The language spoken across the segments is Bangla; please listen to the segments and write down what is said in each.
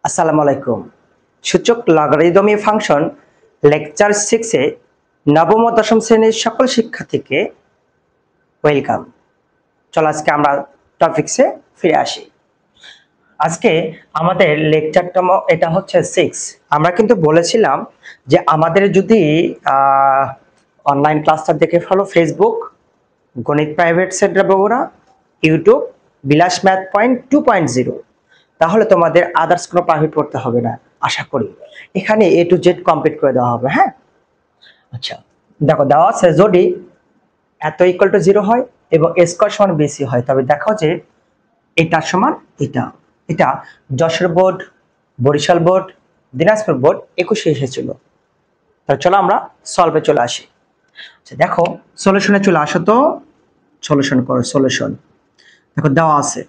আসসালামু আলাইকুম। সূচক লগারিদমি ফাংশন লেকচার 6 এ নবম ও দশম শ্রেণীর সকল শিক্ষার্থীকে ওয়েলকাম। চলো আজকে আমরা টপিকসে ফিরে আসি। আজকে আমাদের লেকচারটা এটা হচ্ছে 6। আমরা কিন্তু বলেছিলাম যে আমাদের যদি অনলাইন ক্লাসটা দেখে ফলো ফেসবুক গণিত প্রাইভেট সেন্টার বগুড়া, ইউটিউব বিলাস ম্যাথ পয়েন্ট 2.0, তাহলে তোমাদের আদার্স কোনো প্রাইভেট পড়তে হবে না আশা করি। এখানে A to Z কমপ্লিট করে দেওয়া হবে। হ্যাঁ, আচ্ছা দেখো দেওয়া আছে যদি এত ইকুয়াল টু 0 হয় এবং a স্কয়ার সমান bc হয়, তবে দেখো যে এটা সমান এটা। এটা Jessore board, Barishal board, Dinajpur board 21-এ এসেছিল। তাহলে চলো আমরা সলভে চলে আসি। আচ্ছা দেখো সলিউশনে চলে আসো, তো সলিউশন করো। সলিউশন দেখো দেওয়া আছে।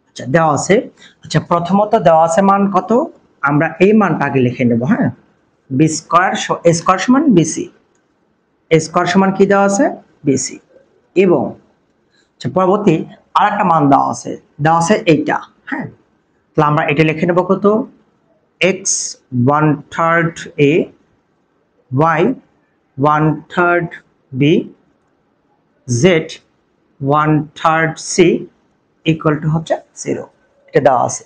আচ্ছা দেওয়া আছে। আচ্ছা প্রথমত দেওয়া আছে মান কত, আমরা এই মানটা আগে লিখে নেব। হ্যাঁ, বি স্কয়ার এ স্কয়ার সমান বিসি। এ স্কয়ার সমান কি দেওয়া আছে, বিসি। এবং আচ্ছা পরবর্তী আরেকটা মান দেওয়া আছে এইটা। হ্যাঁ, তাহলে আমরা এটা লিখে নেব কত, X 1/3 A, Y 1/3 B, Z 1/3 C equal to হচ্ছে 0। এটা দেওয়া আছে।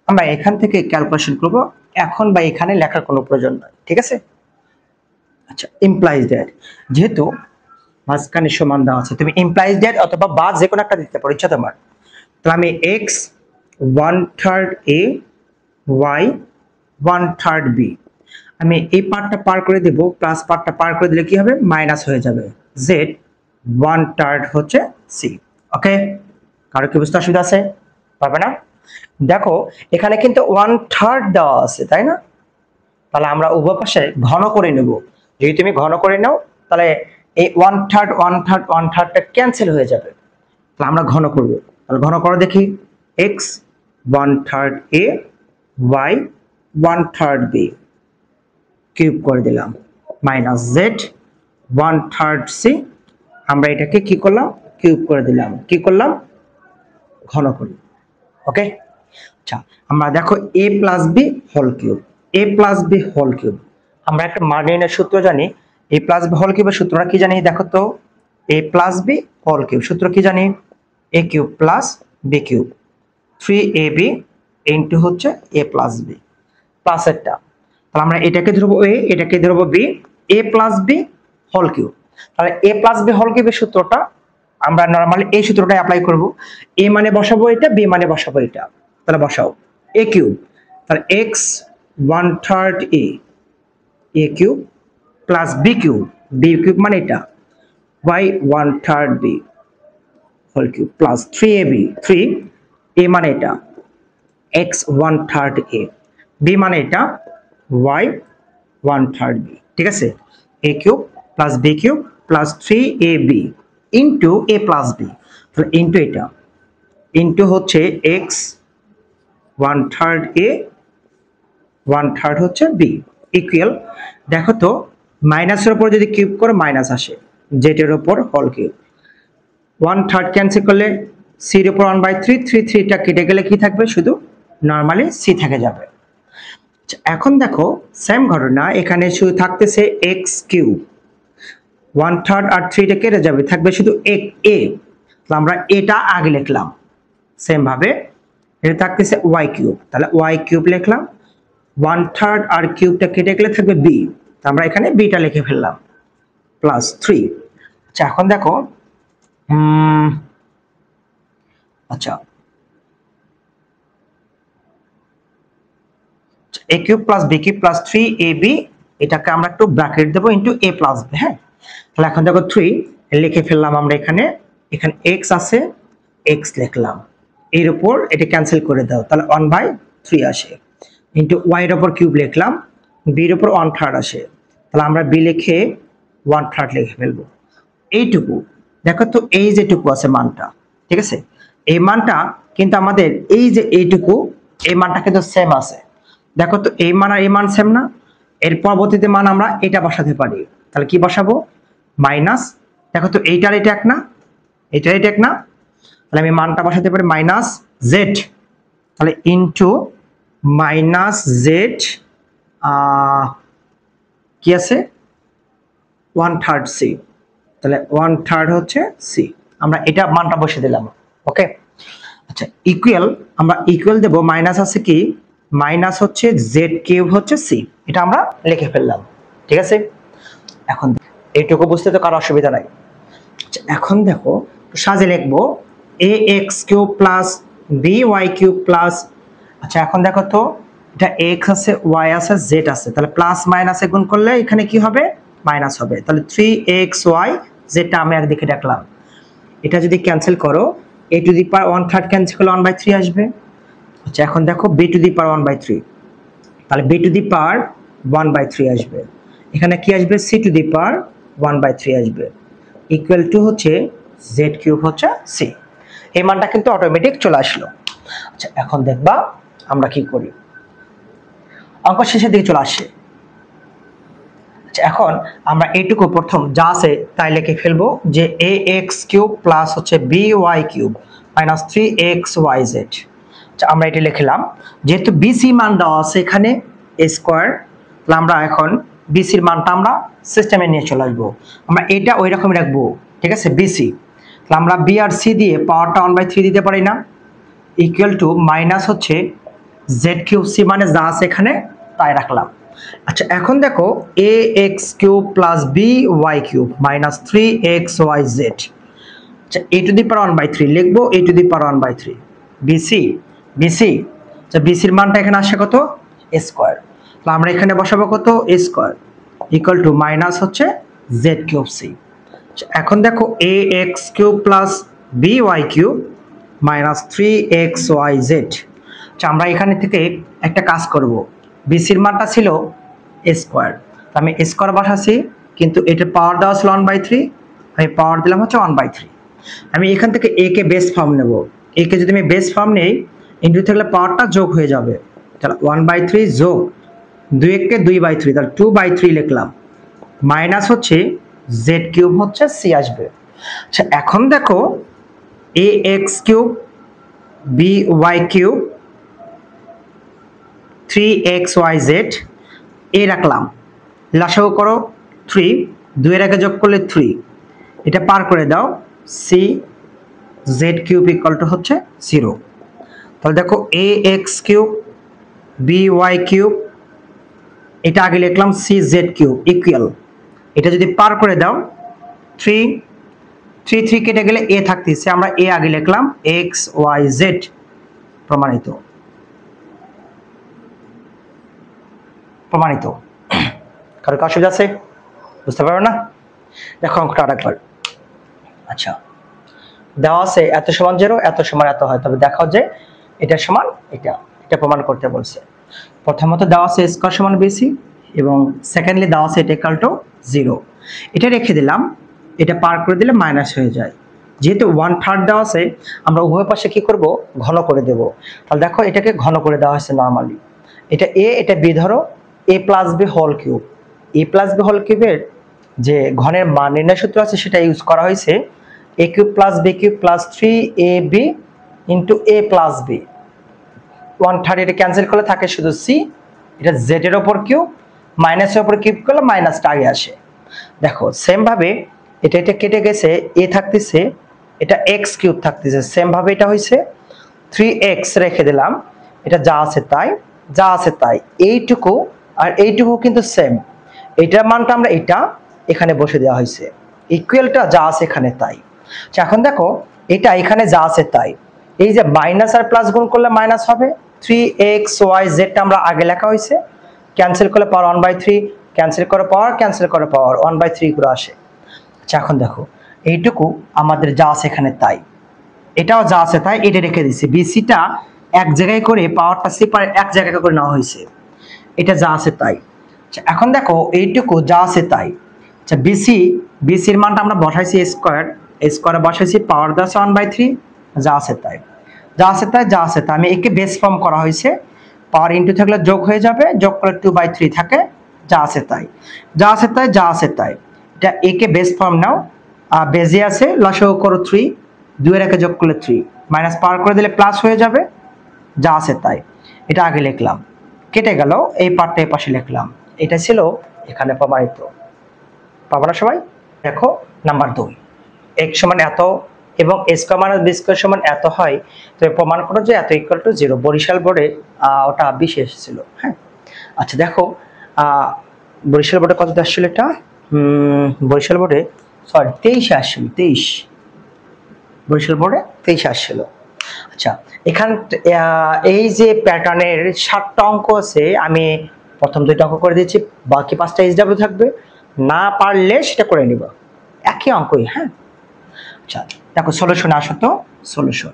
আমরা এখান থেকে ক্যালকুলেশন করব, এখন বা এখানে লেখার কোনো প্রয়োজন নয়। ঠিক আছে। আচ্ছা ইমপ্লাইজ দ্যাট, যেহেতু মাঝখানে সমান দেওয়া আছে, তুমি ইমপ্লাইজ দ্যাট অথবা বা যে কোনো একটা দিতে পারো, ইচ্ছা তোমার। তাহলে আমি এক্স 1/3 এ, ওয়াই 1/3 বি, আমি এই পার্টটা পার করে দেব, প্লাস পার্টটা পার করে দিলে কি হবে, মাইনাস হয়ে যাবে। জেড 1/3 হচ্ছে সি। ওকে, কারো কি বুঝতে অসুবিধা আছে? পারবে না? দেখো এখানে কিন্তু 1/3 দেওয়া আছে, তাই না? তাহলে আমরা উভয় পাশে ঘন করে নেব। যদি তুমি ঘন করে নাও তাহলে এই 1/3 ক্যান্সেল হয়ে যাবে। তাহলে আমরা ঘন করব। তাহলে ঘন করো দেখি, x 1/3 A, Y 1/3 B, cube করে দিলাম, মাইনাস জেড 1/3 সি, আমরা এটাকে কি করলাম, কিউব করে দিলাম। কি করলাম, ঘন করি। ওকে, আচ্ছা আমরা দেখো a plus B whole cube, a plus B whole cube, আমরা একটা মান নির্ণয়ের সূত্র জানি। a প্লাস বি হোল কিউবের সূত্রটা কি জানি, দেখো তো, a plus B whole cube সূত্র কি জানি, a cube plus b cube 3ab into হচ্ছে a প্লাস বি প্লাস একটা। তাহলে আমরা এটাকে ধরবো a, এটাকে ধরবো b, a plus B whole cube. তাহলে a প্লাস বি হোল কিউবের সূত্রটা আমরা নরমালি এই সূত্রটাই অ্যাপ্লাই করব। a মানে বসাবো এটা, b মানে বসাবো এটা। তাহলে বসাও a কিউব, তাহলে x 1/3 a cube plus b cube, b cube মানে এটা, y 1/3 b whole cube plus 3ab, 3 a মানে এটা, x 1/3 a, b মানে এটা, y 1/3 b। ঠিক আছে, a cube plus b cube plus 3ab into a plus b, তাহলে ইনটু এটা, ইনটু হচ্ছে x 1/3 a 1/3 হচ্ছে b ইকুয়াল, দেখো তো মাইনাসের উপর যদি কিউব করে মাইনাস আসে, জেড এর উপর হোল কিউব, 1/3 ক্যান্সেল করলে সি এর উপর 1/3, 3টা কেটে গেলে কি থাকবে, শুধু নরমালি সি থেকে যাবে। এখন দেখো সেম ঘটনা, এখানে শুধু থাকতেছে x কিউব, 1/3 আর 3টা কেটে যাবে, থাকবে শুধু a। তাহলে আমরা এটা আগে লিখলাম, সেম ভাবে এটা থাকতেছে y কিউব, তাহলে y কিউব লিখলাম, 1/3 আর কিউবটা কেটে গেলে থাকবে b, আমরা এখানে bটা লিখে ফেললাম প্লাস 3। আচ্ছা এখন দেখো আচ্ছা a cube plus b cube plus 3ab, এটাকে আমরা একটু ব্র্যাকেট দেব ইনটু a প্লাস b। হ্যাঁ, তাহলে এখন দেখো 3 লিখে ফেললাম আমরা, এখানে x আছে, x লিখলাম, এর উপর এটা ক্যান্সেল করে দাও, তাহলে 1/3 আসে, ইনটু y এর উপর কিউব লিখলাম, b এর উপর 1/3 আসে, তাহলে আমরা b লিখে 1/3 লিখে ফেলবো। এইটুকু দেখো তো, এই যেটুকু আছে মানটা, ঠিক আছে, এই মানটা কিন্তু আমাদের এই যে এইটুকু, এই মানটা কিন্তু সেম আছে। দেখো তো এই মান আর এই মান সেম না, এর পরবর্তীতে মান আমরা এটা বসাতে পারি। তাহলে কি বসাবো, মাইনাস, দেখো তো এইটার এটা এক না, এটা এক না, তাহলে আমি মানটা বসাতে পারি মাইনাস জেড, তাহলে ইনটু মাইনাস জেড কি আছে 1/3 সি, তাহলে 1/3 হচ্ছে সি। আমরা এটা মানটা বসে দিলাম। ওকে, আচ্ছা ইকুয়াল, আমরা ইকুয়াল দেব, মাইনাস আছে কি, মাইনাস হচ্ছে জেড কিউব হচ্ছে সি, এটা আমরা লিখে ফেললাম। ঠিক আছে, এখন এইটুকু বুঝতে তো কারো অসুবিধা নাই। আচ্ছা এখন দেখো সাজে লিখবো a x cube plus b y cube plus, আচ্ছা এখন দেখো তো এটা এক্স আছে ওয়াই আছে জেড আছে, তাহলে প্লাস মাইনাসে গুণ করলে এখানে কি হবে, মাইনাস হবে। তাহলে 3xy যেটা আমি একদিকে রাখলাম, এটা যদি ক্যান্সেল করো a two the power 1/3 cancel করলে 1/3 আসবে। আচ্ছা এখন দেখো b টু দি পাওয়ার 1/3, তাহলে b টু দি পাওয়ার 1/3 আসবে। এখানে কি আসবে, c টু দি পাওয়ার 1/3 আসবে, ইকুয়াল টু হচ্ছে z কিউব হচ্ছে c। এই মানটা কিন্তু অটোমেটিক চলে আসলো। আচ্ছা এখন দেখবা আমরা কি করি, অঙ্ক শেষের দিকে চলে আসে। আচ্ছা এখন আমরা এইটুকু প্রথম যা আছে তাই লিখে ফেলবো যে এ এক্স কিউব প্লাস হচ্ছে b y cube minus 3xyz। আচ্ছা আমরা এটা লিখলাম, যেহেতু বিসি মান দেওয়া আছে এখানে এ স্কোয়ার, তাহলে আমরা এখন বিসির মানটা আমরা সিস্টেমে নিয়ে চলে আসবো। আমরা এটা ওই রকম রাখবো, ঠিক আছে, বিসি, তাহলে আমরা বি আর সি দিয়ে পাওয়ারটা 1/3 দিতে পারি না, ইকুয়াল টু মাইনাস হচ্ছে জেড কিউব সি মানে যা আছে এখানে তাই রাখলাম। আচ্ছা এখন দেখো a x cube plus b y cube minus 3xyz, আচ্ছা এ টু দি পাওয়ার 1/3 লিখবো, a to the power 1/3 b c b c, আচ্ছা বিসির মানটা এখানে আসে কত, এ স্কোয়ার, তাহলে আমরা এখানে বসাবো কত, a square equal to minus হচ্ছে জেড কিউব সি। এখন দেখো a x cube plus b y cube minus 3xyz। আচ্ছা আমরা এখানে থেকে একটা কাজ করব, বিসির মানটা ছিল এ স্কোয়ার, আমি এ স্কোয়ার বসাচ্ছি, কিন্তু এটার পাওয়ার দেওয়া ছিল 1/3, আমি পাওয়ার দিলাম হচ্ছে 1/3। আমি এখান থেকে এ কে বেস ফর্ম নেব, এ কে যদি আমি বেস ফর্ম নেই ইন্টু থাকলে পাওয়ারটা যোগ হয়ে যাবে, তাহলে 1/3 যোগ 2 কে 2/3, তাহলে 2/3 লিখলাম, মাইনাস হচ্ছে জেড কিউব হচ্ছে সি আসবে। আচ্ছা এখন দেখো a x cube b y cube 3xyz এ রাখলাম, লসাগু করো 3, 2 এর আগে যোগ করলে 3, এটা পার করে দাও, c z cube equal to হচ্ছে 0। তাহলে দেখো a x cube b y cube, এটা আগে লিখলাম সি জেড কিউব ইকুয়াল, এটা যদি পার করে দাও 3 3 3 কেটে গেলে এ থাকতেছে, আমরা এ আগে লিখলাম এক্স ওয়াই জেড, প্রমাণিত প্রমাণিত। কারো কাজ অসুবিধা আছে, বুঝতে পারো না? দেখো অঙ্কটা আরেকবার। আচ্ছা দেওয়া আছে এত সমান 0 এত সমান এত হয়, তবে দেখাও যে এটা সমান এটা, এটা প্রমাণ করতে বলছে। প্রথমত দেওয়া আছে স্কয়ার সমান বিসি, এবং সেকেন্ডলি দেওয়া আছে এটা ইকুয়াল টু 0, এটা রেখে দিলাম, এটা পার করে দিলে মাইনাস হয়ে যায়। যেহেতু 1/3 দেওয়া আছে আমরা উভয় পাশে কি করব, ঘন করে দেব। তাহলে দেখো এটাকে ঘন করে দেওয়া হয়েছে নরমালি, এটা এ এটা বি, ধরো এ প্লাস বি হোল কিউব, এ প্লাস বি হোল কিউবের যে ঘনের মান নির্ণয় সূত্র আছে সেটা ইউজ করা হয়েছে a cube plus b cube plus 3ab into a plus b, 1/3 এটা ক্যান্সেল করলে থাকে শুধু সি, এটা জেড এর ওপর কিউব, মাইনাসের ওপর কিউব করলে মাইনাসটা আগে আসে। দেখো সেম ভাবে এটা এটা কেটে গেছে, এ থাকতেছে, এটা এক্স কিউব থাকতেছে, সেম ভাবে এটা হয়েছে 3x রেখে দিলাম, এটা যা আছে তাই, যা আছে তাই, এইটুকু আর এইটুকু কিন্তু সেম, এইটার মানটা আমরা এটা এখানে বসে দেওয়া হয়েছে, ইকুয়ালটা যা আছে এখানে তাই। আচ্ছা এখন দেখো এটা এখানে যা আছে তাই, এই যে মাইনাস আর প্লাস গুণ করলে মাইনাস হবে, 3xyz টা আমরা আগে লেখা হয়েছে, ক্যান্সেল করলে পাওয়ার 1/3, ক্যান্সেল করে পাওয়ার, ক্যান্সেল করে পাওয়ার 1/3 করে আসে। আচ্ছা এখন দেখো এইটুকু আমাদের যা আছে এখানে তাই, এটাও যা আছে তাই, এটা রেখে দিছি, বিসিটা এক জায়গায় করে পাওয়ারটা সেপারেট এক জায়গায় করে নেওয়া হয়েছে, এটা যা আছে তাই। আচ্ছা এখন দেখো এইটুকু যা আছে তাই, আচ্ছা বিসির মানটা আমরা বসাইছি স্কয়ার, স্কয়ারে বসাইছি, পাওয়ার দেওয়া আছে 1/3, যা আছে তাই, যা আছে তাই, যা আছে তাই, আমি একে বেস ফর্ম করা হয়েছে, পাওয়ার ইনটু থাকলে যোগ হয়ে যাবে, যোগ করলে 2/3 থাকে, যা আছে তাই, যা আছে তাই, যা আছে তাই, এটা একে বেস ফর্ম নাও, বেজে আছে লসাগু করো 3, 2 এর একে যোগ করলে 3, মাইনাস পাওয়ার করে দিলে প্লাস হয়ে যাবে, যা আছে তাই, এটা আগে লিখলাম, কেটে গেল, এই পার্টটা এই পাশে লিখলাম, এটা ছিল এখানে প্রমাণিত। পাবো না সবাই? দেখো নাম্বার 2, x সমান এত এবং a square minus b square সমান এত হয়, তো প্রমাণ করো যে এত ইকুয়াল টু 0। বরিশাল বোর্ডে ওটা 20 এসেছিল। হ্যাঁ, আচ্ছা দেখো বরিশাল বোর্ডে কত আসছিল এটা? বরিশাল বোর্ডে 23 আসছিল, 23 বরিশাল বোর্ডে 23 আসছিল। আচ্ছা, এখান এই যে প্যাটার্নের 7টা অঙ্ক আছে, আমি প্রথম 2টা অঙ্ক করে দিয়েছি, বাকি 5টা SW থাকবে, না পারলে সেটা করে নিব, একই অঙ্কই। হ্যাঁ, আচ্ছা দেখো সলিউশন আসো তো, সলিউশন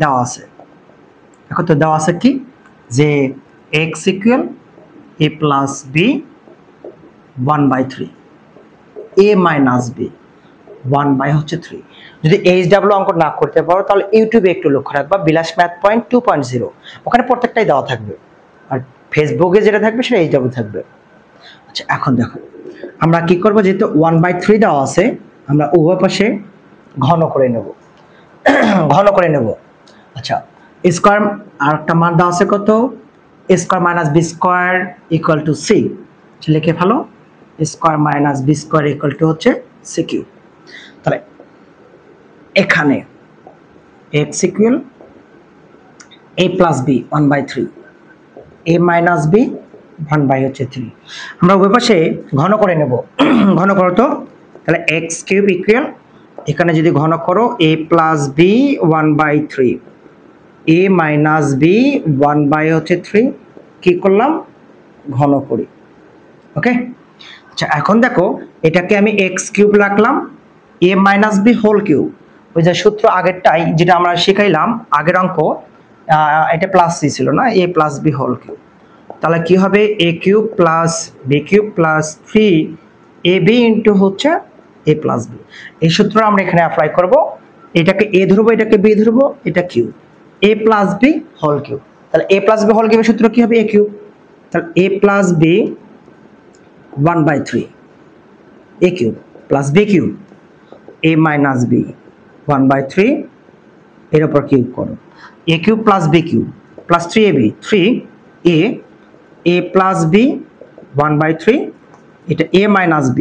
দেওয়া আছে। দেখো তো দেওয়া আছে কি, যে x equal a plus b 1/3, a minus b 1/3। যদি HW অঙ্ক না করতে পারো তাহলে ইউটিউবে একটু লক্ষ্য রাখবা, বিলাস ম্যাথ পয়েন্ট 2.0, ওখানে প্রত্যেকটাই দেওয়া থাকবে, আর ফেসবুকে যেটা থাকবে সেটা HW থাকবে। আচ্ছা এখন দেখো আমরা কি করব, যেহেতু 1/3 দেওয়া আছে, আমরা উভয় পাশে ঘন করে নেব, ঘন করে নেব। আচ্ছা, স্কয়ার আর একটা মান দেওয়া আছে কত, a square minus b square equal to c, লিখে ফেলো, square minus b square equal to হচ্ছে c কিউব। তাহলে এখানে x equal a plus b 1/3, a minus b 1/3, আমরা উভয় পাশে ঘন করে নেব। ঘন করো তো, তাহলে x কিউব ইকুয়াল, এখানে যদি ঘন করো a plus b 1/3, a minus b 1/3, কি করলাম, ঘন করি। ওকে, আচ্ছা এখন দেখো এটাকে আমি x কিউব রাখলাম, a minus b whole cube, ওই যে সূত্র আগেরটাই যেটা আমরা শিখাইলাম আগের অঙ্ক, এটা প্লাস c ছিল না, a plus b whole cube, তাহলে কি হবে, a cube plus b cube plus 3ab into হচ্ছে a প্লাস b। এই সূত্র আমরা এখানে অ্যাপ্লাই করব, এটাকে a ধরবো, এটাকে b ধরবো, এটা cube, a plus b whole cube, তাহলে a প্লাস b হোল কিউবের সূত্র কি হবে, a কিউব, তাহলে a plus b 1/3, a cube plus b cube, a minus b 1/3, এর উপর কিউব করো, a cube plus b cube plus 3ab, 3a, a plus b 1/3, এটা a মাইনাস b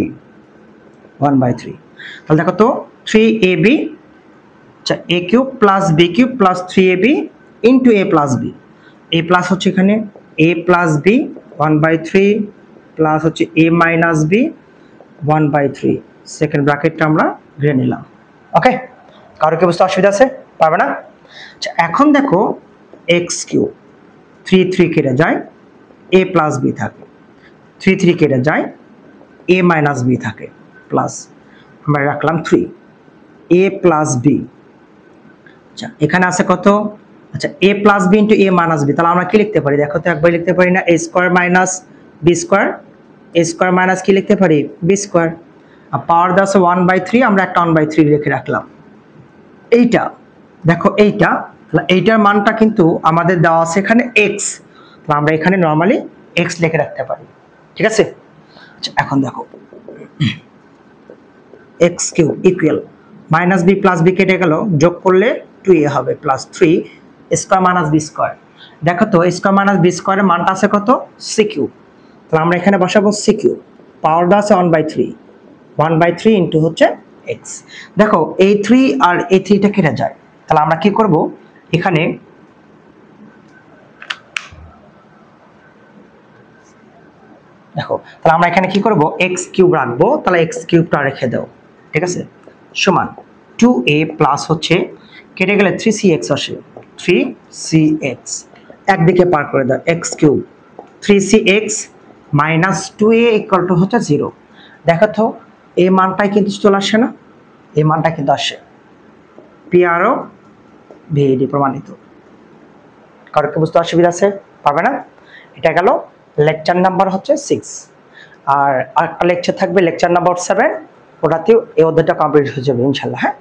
1/3, তাহলে দেখো তো 3ab, আচ্ছা a cube plus b cube plus 3ab into a plus b, a plus হচ্ছে এখানে a প্লাস b 1/3 প্লাস হচ্ছে a মাইনাস b 1/3, সেকেন্ড ব্র্যাকেটটা আমরা ঘিরে নিলাম। ওকে, কারো কি বুঝতে অসুবিধা আছে, পারবে না? আচ্ছা এখন দেখো x কিউব 3 কেটে যায়, a প্লাস b থাকে, 3 কেটে যায়, a মাইনাস b থাকে, প্লাস আমরা রাখলাম 3, a প্লাস b, আচ্ছা এখানে আছে কত, আচ্ছা a plus b into a minus b, তাহলে আমরা কি লিখতে পারি, দেখো তো একবার লিখতে পারি না, a square minus b square, a square minus কি লিখতে পারি, b স্কয়ার, আর পাওয়ার দাও 1/3, আমরা একটা 1/3 লিখে রাখলাম। এইটা দেখো, এইটা তাহলে এইটার মানটা কিন্তু আমাদের দেওয়া আছে এখানে x, তাহলে আমরা এখানে নরমালি x লিখে রাখতে পারি, ঠিক আছে? আচ্ছা এখন দেখো x cube equal minus b plus b কেটে গেল, যোগ করলে 2a হবে plus 3 square minus b square, দেখো তো স্কয়ার মাইনাস b স্কয়ারের মানটা আছে কত, c কিউব, তাহলে আমরা এখানে বসাবো c কিউব, পাওয়ার দাও আছে 1/3 ইন্টু হচ্ছে x, দেখো এই 3 আর এই 3টা কেটে যায়, তাহলে আমরা কি করব, এখানে দেখো, তাহলে আমরা এখানে কি করব, x কিউব রাখবো, তাহলে x কিউবটা রেখে দাও, ঠিক আছে, সমান 2a প্লাস হচ্ছে কেটে গেলে 3cx আসে, 3cx একদিকে পার করে দাও, x cube 3cx minus 2a equal to হচ্ছে 0, দেখো তো এই মানটাই কিন্তু চলে আসে না, এই মানটা কিন্তু আসে, PRO VAD প্রমাণিত। কারো কি বুঝতে অসুবিধা আছে, পারবে না? এটা গেল লেকচার নাম্বার হচ্ছে 6, আর আরেকটা লেকচার থাকবে লেকচার নাম্বার 7, ওটাতেও এই অধ্যায়টা কমপ্লিট হয়ে যাবে ইনশাল্লাহ। হ্যাঁ।